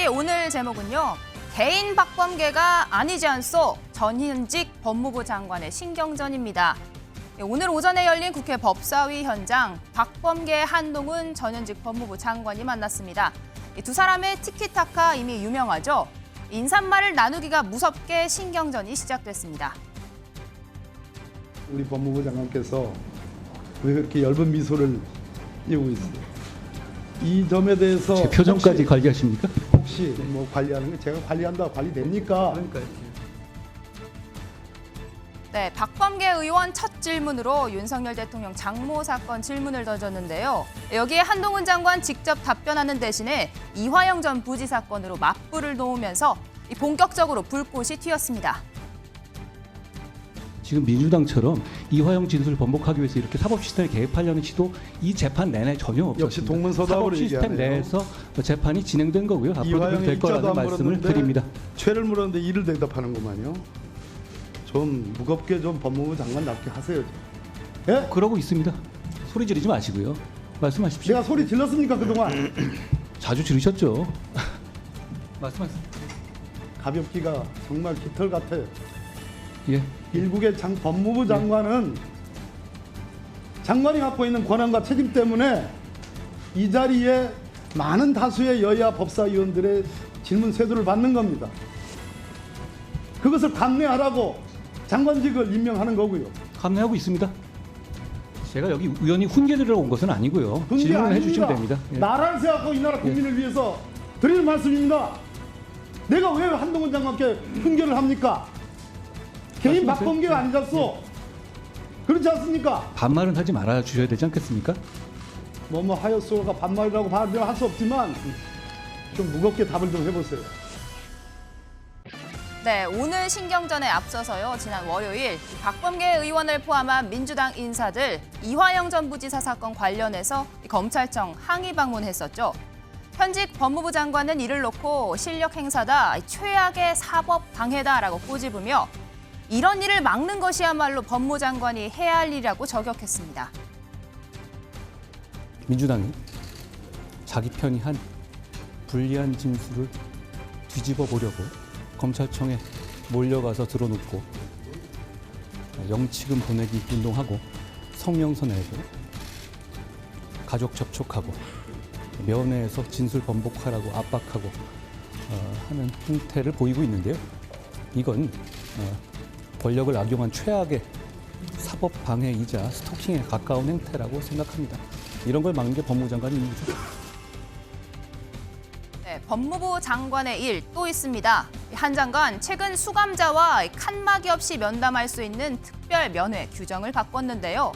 오늘 제목은요. 개인 박범계가 아니지 않소 전현직 법무부 장관의 신경전입니다. 오늘 오전에 열린 국회 법사위 현장 박범계, 한동훈 전현직 법무부 장관이 만났습니다. 두 사람의 티키타카 이미 유명하죠. 인사말을 나누기가 무섭게 신경전이 시작됐습니다. 우리 법무부 장관께서 왜 그렇게 엷은 미소를 띄우고 있어요? 이 점에 대해서 제 표정까지 관리하십니까? 혹시 뭐 관리하는 게 제가 관리한다 관리됩니까? 그러니까요. 네, 박범계 의원 첫 질문으로 윤석열 대통령 장모 사건 질문을 던졌는데요. 여기에 한동훈 장관 직접 답변하는 대신에 이화영 전 부지사 건으로 맞불을 놓으면서 본격적으로 불꽃이 튀었습니다. 지금 민주당처럼 이화영 진술을 번복하기 위해서 이렇게 사법 시스템에 개입하려는 시도 이 재판 내내 전혀 없었습니다. 역시 동문서답으로 사법 시스템 얘기하네요. 내에서 재판이 진행된 거고요. 앞으로도 이화영이 될 거라는 입자도 안 말씀을 물었는데 드립니다. 죄를 물었는데 이를 대답하는구만요. 좀 무겁게 좀 법무부 장관답게 하세요. 예? 그러고 있습니다. 소리 지르지 마시고요. 말씀하십시오. 제가 소리 질렀습니까 그동안? 자주 지르셨죠. 말씀하세요. 가볍기가 정말 깃털 같아요. 예. 일국의 법무부 장관은 장관이 갖고 있는 권한과 책임 때문에 이 자리에 많은 다수의 여야 법사위원들의 질문 세도를 받는 겁니다. 그것을 감내하라고 장관직을 임명하는 거고요. 감내하고 있습니다. 제가 여기 의원이 훈계드리러 온 것은 아니고요. 훈계 질문을 아닙니다. 해주시면 됩니다. 예. 나라를 생각하고 이 나라 국민을 위해서 드리는 말씀입니다. 내가 왜 한동훈 장관께 훈계를 합니까? 개인 말씀하세요. 박범계가 아니잖소. 그렇지 않습니까? 반말은 하지 말아 주셔야 되지 않겠습니까? 뭐 하였소가 반말이라고 할 수 없지만 좀 무겁게 답을 좀 해보세요. 네, 오늘 신경전에 앞서서요. 지난 월요일 박범계 의원을 포함한 민주당 인사들 이화영 전 부지사 사건 관련해서 검찰청 항의 방문했었죠. 현직 법무부 장관은 이를 놓고 실력 행사다, 최악의 사법 방해다라고 꼬집으며 이런 일을 막는 것이야말로 법무장관이 해야 할 일이라고 저격했습니다. 민주당이 자기 편이 한 불리한 진술을 뒤집어 보려고 검찰청에 몰려가서 들어눕고 영치금 보내기 운동하고 성명서 내고 가족 접촉하고 면회에서 진술 번복하라고 압박하고 하는 행태를 보이고 있는데요. 이건 권력을 악용한 최악의 사법 방해이자 스토킹에 가까운 행태라고 생각합니다. 이런 걸 막는 게 법무부 장관의 임무죠. 네, 법무부 장관의 일 또 있습니다. 한 장관 최근 수감자와 칸막이 없이 면담할 수 있는 특별 면회 규정을 바꿨는데요.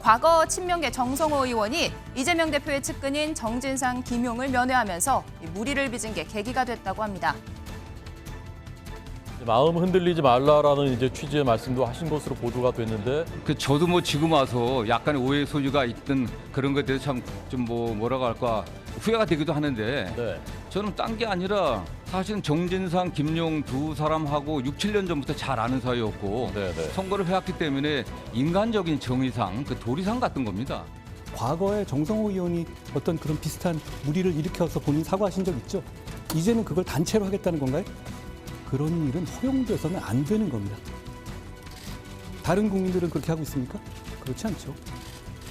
과거 친명계 정성호 의원이 이재명 대표의 측근인 정진상, 김용을 면회하면서 물의를 빚은 게 계기가 됐다고 합니다. 마음 흔들리지 말라라는 이제 취지의 말씀도 하신 것으로 보도가 됐는데 저도 뭐 지금 와서 약간의 오해 소지가 있던 그런 것에 대해서 참 좀 뭐라고 할까 후회가 되기도 하는데 네. 저는 딴 게 아니라 사실은 정진상, 김용 두 사람하고 6, 7년 전부터 잘 아는 사이였고 네, 네. 선거를 해왔기 때문에 인간적인 정의상 그 도리상 같은 겁니다. 과거에 정성호 의원이 어떤 그런 비슷한 물의를 일으켜서 본인 사과하신 적 있죠? 이제는 그걸 단체로 하겠다는 건가요? 그런 일은 허용돼서는 안 되는 겁니다. 다른 국민들은 그렇게 하고 있습니까? 그렇지 않죠.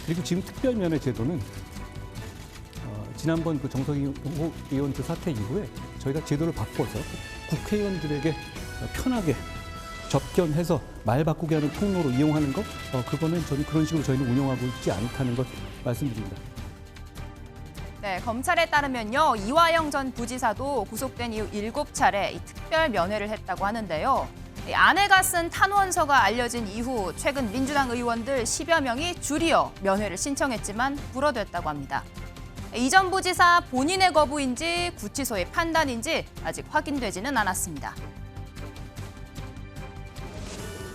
그리고 지금 특별면회 제도는 지난번 그 정성호 의원 그 사태 이후에 저희가 제도를 바꿔서 국회의원들에게 편하게 접견해서 말 바꾸게 하는 통로로 이용하는 것, 그거는 저는 그런 식으로 저희는 운영하고 있지 않다는 걸 말씀드립니다. 네, 검찰에 따르면요. 이화영 전 부지사도 구속된 이후 7차례 이 특별 면회를 했다고 하는데요. 아내가 쓴 탄원서가 알려진 이후 최근 민주당 의원들 10여 명이 줄이어 면회를 신청했지만 불어됐다고 합니다. 이 전 부지사 본인의 거부인지 구치소의 판단인지 아직 확인되지는 않았습니다.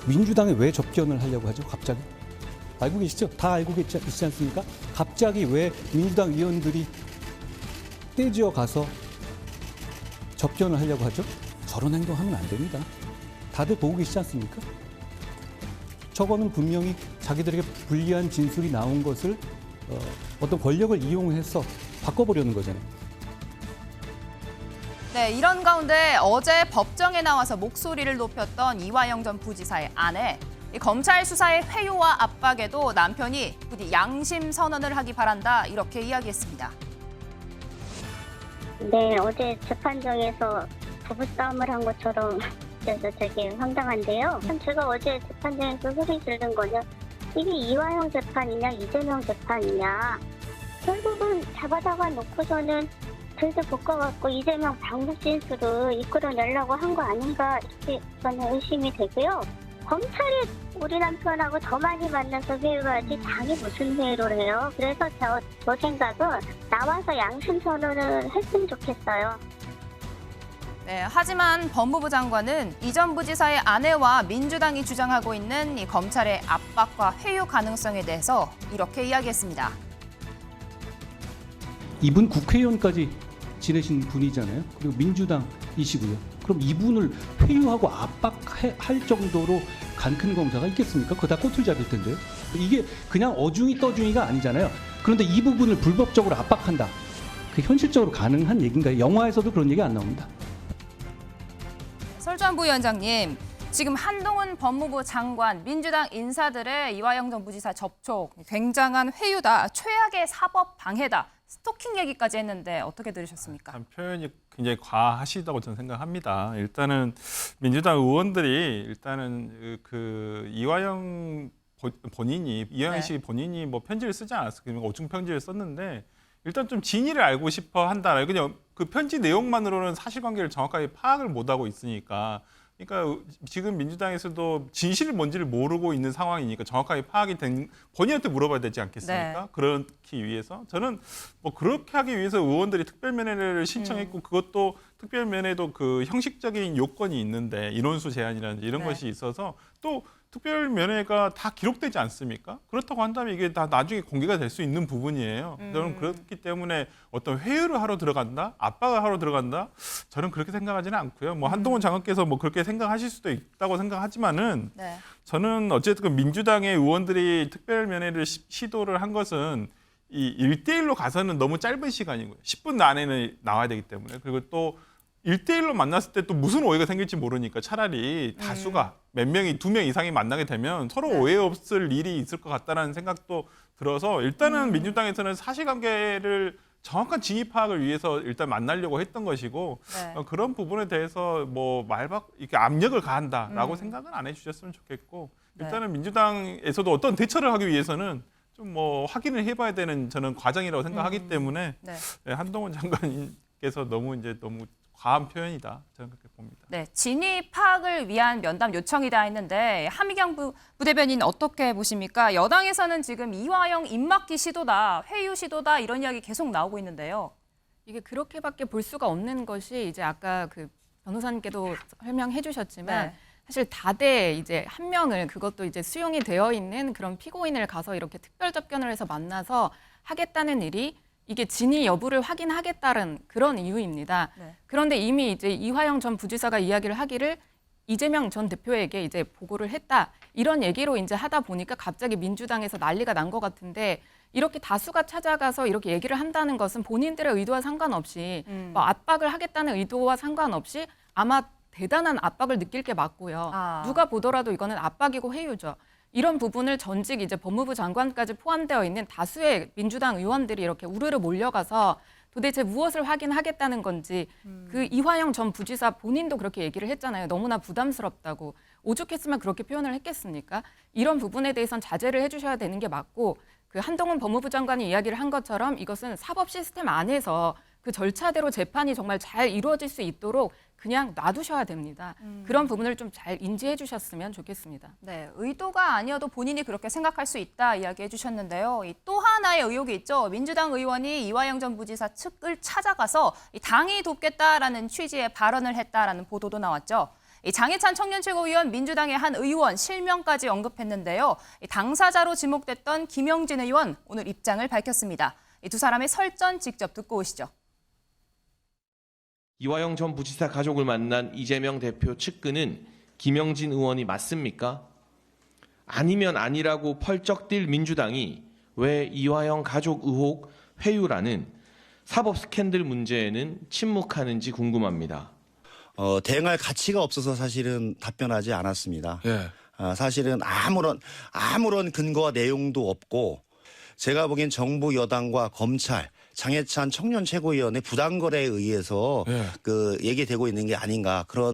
민주당에 왜 접견을 하려고 하죠? 갑자기? 알고 계시죠? 다 알고 계시지 않습니까? 갑자기 왜 민주당 의원들이 떼지어 가서 접견을 하려고 하죠? 저런 행동하면 안 됩니다. 다들 보고 계시지 않습니까? 저거는 분명히 자기들에게 불리한 진술이 나온 것을 어떤 권력을 이용해서 바꿔보려는 거잖아요. 네, 이런 가운데 어제 법정에 나와서 목소리를 높였던 이화영 전 부지사의 아내. 이 검찰 수사의 회유와 압박에도 남편이 부디 양심 선언을 하기 바란다 이렇게 이야기했습니다. 네, 어제 재판장에서 부부싸움을 한 것처럼 그래서 되게 황당한데요. 참 제가 어제 재판장에서 소리 지른 거는 이게 이화영 재판이냐 이재명 재판이냐. 결국은 잡아다가 놓고서는 들들 볶아갖고 이재명 방북 진술을 이끌어내려고 한 거 아닌가 이렇게 저는 의심이 되고요. 검찰이 우리 남편하고 더 많이 만나서 회유를 하지 당이 무슨 회유를 해요. 그래서 저 생각은 나와서 양심 선언을 했으면 좋겠어요. 네, 하지만 법무부 장관은 이 전 부지사의 아내와 민주당이 주장하고 있는 이 검찰의 압박과 회유 가능성에 대해서 이렇게 이야기했습니다. 이분 국회의원까지 지내신 분이잖아요. 그리고 민주당이시고요. 그럼 이분을 회유하고 압박할 정도로 간 큰 검사가 있겠습니까? 그거 다 꼬투리 잡을 텐데요. 이게 그냥 어중이 떠중이가 아니잖아요. 그런데 이 부분을 불법적으로 압박한다. 그 현실적으로 가능한 얘기인가요? 영화에서도 그런 얘기 안 나옵니다. 설주환 부위원장님, 지금 한동훈 법무부 장관, 민주당 인사들의 이화영 전 부지사 접촉, 굉장한 회유다, 최악의 사법 방해다, 스토킹 얘기까지 했는데 어떻게 들으셨습니까? 참 표현이 굉장히 과하시다고 저는 생각합니다. 일단은 민주당 의원들이 일단은 그 이화영 본인이 이화영 씨 본인이 뭐 편지를 쓰지 않았어요. 오중 편지를 썼는데 일단 좀 진위를 알고 싶어 한다. 그냥 그 편지 내용만으로는 사실관계를 정확하게 파악을 못하고 있으니까. 그러니까 지금 민주당에서도 진실이 뭔지를 모르고 있는 상황이니까 정확하게 파악이 된 본인한테 물어봐야 되지 않겠습니까? 네. 그렇기 위해서 저는 뭐 그렇게 하기 위해서 의원들이 특별면회를 신청했고 그것도 특별면회도 그 형식적인 요건이 있는데 인원수 제한이라든지 이런 네. 것이 있어서 또 특별면회가 다 기록되지 않습니까? 그렇다고 한다면 이게 다 나중에 공개가 될 수 있는 부분이에요. 저는 그렇기 때문에 어떤 회유를 하러 들어간다, 압박을 하러 들어간다, 저는 그렇게 생각하지는 않고요. 뭐 한동훈 장관께서 뭐 그렇게 생각하실 수도 있다고 생각하지만은 네. 저는 어쨌든 민주당의 의원들이 특별면회를 시도를 한 것은 이 1대1로 가서는 너무 짧은 시간이고요. 10분 안에는 나와야 되기 때문에 그리고 또 1대1로 만났을 때 또 무슨 오해가 생길지 모르니까 차라리 다수가 몇 명이 2명 이상이 만나게 되면 서로 오해 없을 일이 있을 것 같다는 생각도 들어서 일단은 민주당에서는 사실관계를 정확한 진위 파악을 위해서 일단 만나려고 했던 것이고 네. 그런 부분에 대해서 뭐 이렇게 압력을 가한다라고 생각은 안 해주셨으면 좋겠고 일단은 민주당에서도 어떤 대처를 하기 위해서는 좀 뭐 확인을 해봐야 되는 저는 과정이라고 생각하기 때문에 네. 한동훈 장관님께서 너무 과한 표현이다 저는 그렇게 봅니다. 네, 진위 파악을 위한 면담 요청이다 했는데 하미경 부대변인 어떻게 보십니까? 여당에서는 지금 이화영 입막기 시도다, 회유 시도다 이런 이야기 계속 나오고 있는데요. 이게 그렇게밖에 볼 수가 없는 것이 이제 아까 그 변호사님께도 설명해 주셨지만 네. 사실 다대 이제 한 명을 그것도 이제 수용이 되어 있는 그런 피고인을 가서 이렇게 특별 접견을 해서 만나서 하겠다는 일이 이게 진위 여부를 확인하겠다는 그런 이유입니다. 네. 그런데 이미 이제 이화영 전 부지사가 이야기를 하기를 이재명 전 대표에게 이제 보고를 했다. 이런 얘기로 이제 하다 보니까 갑자기 민주당에서 난리가 난 것 같은데 이렇게 다수가 찾아가서 이렇게 얘기를 한다는 것은 본인들의 의도와 상관없이 뭐 압박을 하겠다는 의도와 상관없이 아마 대단한 압박을 느낄 게 맞고요. 누가 보더라도 이거는 압박이고 회유죠. 이런 부분을 전직 이제 법무부 장관까지 포함되어 있는 다수의 민주당 의원들이 이렇게 우르르 몰려가서 도대체 무엇을 확인하겠다는 건지 그 이화영 전 부지사 본인도 그렇게 얘기를 했잖아요. 너무나 부담스럽다고. 오죽했으면 그렇게 표현을 했겠습니까? 이런 부분에 대해서는 자제를 해주셔야 되는 게 맞고 그 한동훈 법무부 장관이 이야기를 한 것처럼 이것은 사법 시스템 안에서 그 절차대로 재판이 정말 잘 이루어질 수 있도록 그냥 놔두셔야 됩니다. 그런 부분을 좀 잘 인지해 주셨으면 좋겠습니다. 네, 의도가 아니어도 본인이 그렇게 생각할 수 있다 이야기해 주셨는데요. 또 하나의 의혹이 있죠. 민주당 의원이 이화영 전 부지사 측을 찾아가서 당이 돕겠다라는 취지의 발언을 했다라는 보도도 나왔죠. 장해찬 청년최고위원 민주당의 한 의원 실명까지 언급했는데요. 당사자로 지목됐던 김영진 의원 오늘 입장을 밝혔습니다. 이 두 사람의 설전 직접 듣고 오시죠. 이화영 전 부지사 가족을 만난 이재명 대표 측근은 김영진 의원이 맞습니까? 아니면 아니라고 펄쩍 뛸 민주당이 왜 이화영 가족 의혹 회유라는 사법 스캔들 문제에는 침묵하는지 궁금합니다. 대응할 가치가 없어서 사실은 답변하지 않았습니다. 예. 사실은 아무런 근거와 내용도 없고 제가 보기엔 정부 여당과 검찰, 장해찬 청년 최고위원의 부당거래에 의해서 예. 얘기되고 있는 게 아닌가 그런.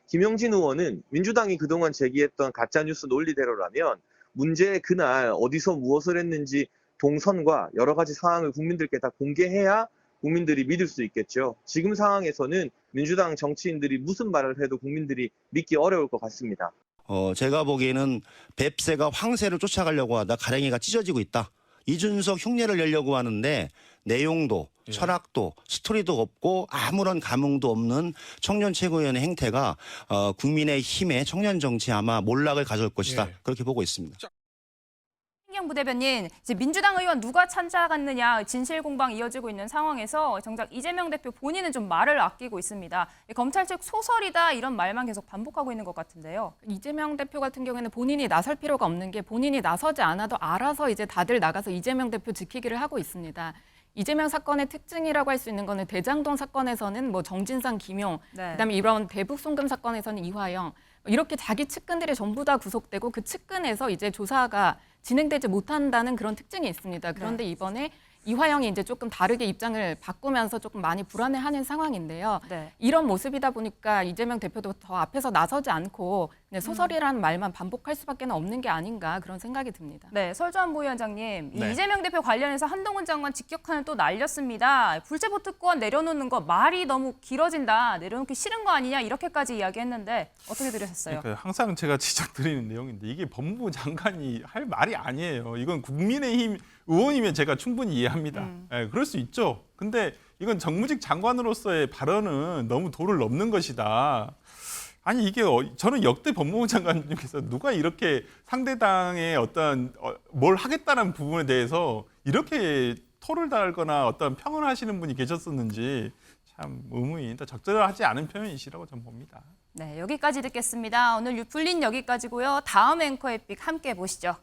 김영진 의원은 민주당이 그동안 제기했던 가짜뉴스 논리대로라면 문제의 그날 어디서 무엇을 했는지 동선과 여러 가지 상황을 국민들께 다 공개해야 국민들이 믿을 수 있겠죠. 지금 상황에서는 민주당 정치인들이 무슨 말을 해도 국민들이 믿기 어려울 것 같습니다. 제가 보기에는 뱁새가 황새를 쫓아가려고 하다 가랭이가 찢어지고 있다. 이준석 흉내를 내려고 하는데 내용도 철학도 스토리도 없고 아무런 감흥도 없는 청년 최고위원의 행태가 국민의힘의 청년 정치에 아마 몰락을 가져올 것이다. 그렇게 보고 있습니다. 신경 부대변인, 이제 민주당 의원 누가 찾아갔느냐 진실 공방 이어지고 있는 상황에서 정작 이재명 대표 본인은 좀 말을 아끼고 있습니다. 검찰 측 소설이다 이런 말만 계속 반복하고 있는 것 같은데요. 이재명 대표 같은 경우에는 본인이 나설 필요가 없는 게 본인이 나서지 않아도 알아서 이제 다들 나가서 이재명 대표 지키기를 하고 있습니다. 이재명 사건의 특징이라고 할 수 있는 거는 대장동 사건에서는 뭐 정진상, 김용, 그다음에 이런 대북 송금 사건에서는 이화영 이렇게 자기 측근들이 전부 다 구속되고 그 측근에서 이제 조사가 진행되지 못한다는 그런 특징이 있습니다. 그런데 이번에 이화영이 이제 조금 다르게 입장을 바꾸면서 조금 많이 불안해하는 상황인데요. 이런 모습이다 보니까 이재명 대표도 더 앞에서 나서지 않고 그냥 소설이라는 말만 반복할 수밖에 없는 게 아닌가 그런 생각이 듭니다. 네, 설주한 부위원장님, 이재명 대표 관련해서 한동훈 장관 직격탄을 또 날렸습니다. 불체포 특권 내려놓는 거 말이 너무 길어진다, 내려놓기 싫은 거 아니냐 이렇게까지 이야기했는데 어떻게 들으셨어요? 그러니까 항상 제가 지적드리는 내용인데 이게 법무부 장관이 할 말이 아니에요. 이건 국민의힘 의원이면 제가 충분히 이해합니다. 그럴 수 있죠. 근데 이건 정무직 장관으로서의 발언은 너무 도를 넘는 것이다. 아니 이게 저는 역대 법무부 장관 중에서 누가 이렇게 상대당의 어떤 뭘 하겠다는 부분에 대해서 이렇게 토를 달거나 어떤 평을 하시는 분이 계셨었는지 참 의문이 적절하지 않은 표현이시라고 저는 봅니다. 네, 여기까지 듣겠습니다. 오늘 유풀린 여기까지고요. 다음 앵커의 픽 함께 보시죠.